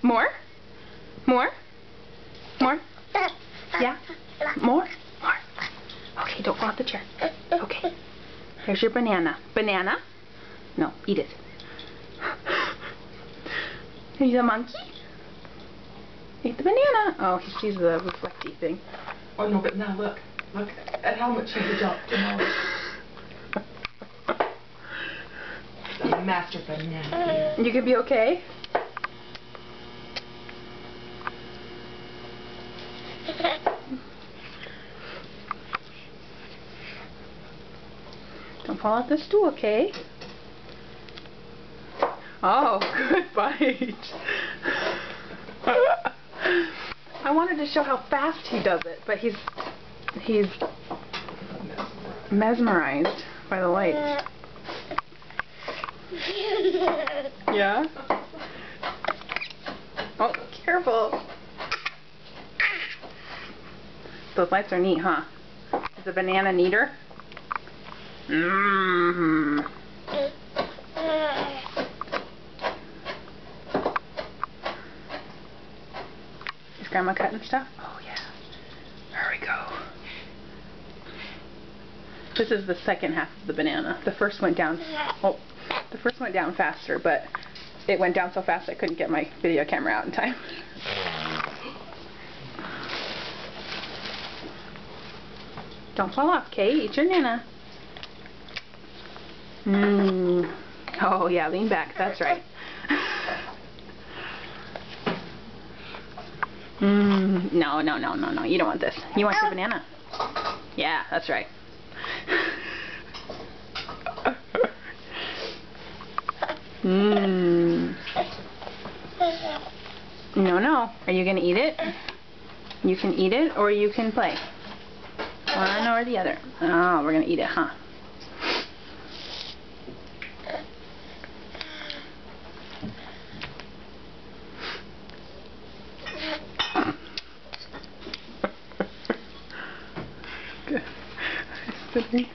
More? More? More? Yeah? More? More. Okay, don't fall off the chair. Okay. Here's your banana. Banana? No, eat it. He's a monkey? Eat the banana. Oh, he sees the reflecty thing. Oh no, but now look. Look at how much he jumped. The master banana. You could be okay? Don't fall off the stool, okay? Oh, good bite. I wanted to show how fast he does it, but he's mesmerized by the lights. Yeah? Oh, careful. Those lights are neat, huh? Is the banana neater? Mmm. Is Grandma cutting stuff? Oh yeah. There we go. This is the second half of the banana. The first went down. Oh, the first went down faster, but it went down so fast I couldn't get my video camera out in time. Don't fall off, Kay. Eat your nana. Mmm. Oh yeah, lean back. That's right. Mmm. No, no, no, no, no. You don't want this. You want your banana. Yeah, that's right. Mmm. No, no. Are you gonna eat it? You can eat it, or you can play. One or the other. Oh, we're gonna eat it, huh? Good. Sitting.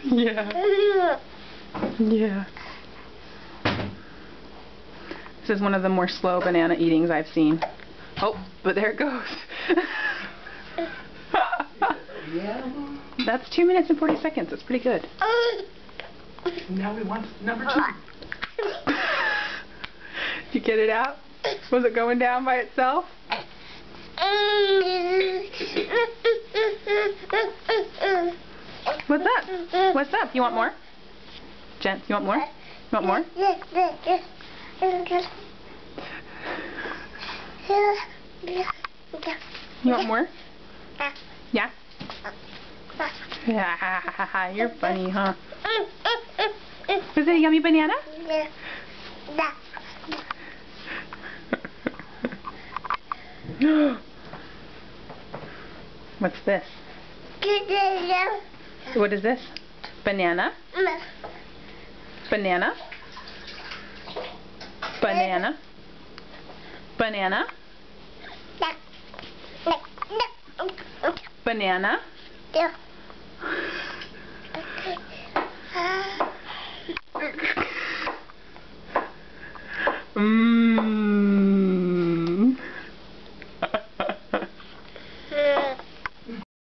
Yeah. Yeah. This is one of the more slow banana eatings I've seen. Oh, but there it goes. That's 2 minutes and 40 seconds. That's pretty good. Now we want number 2. Did you get it out? Was it going down by itself? What's up? What's up? You want more? Jen, you want more? You want more? You want more? Yeah? Yeah, you're funny, huh? Was it a yummy banana? What's this? What is this? Banana? Banana? Banana? Banana? Banana? Mmm.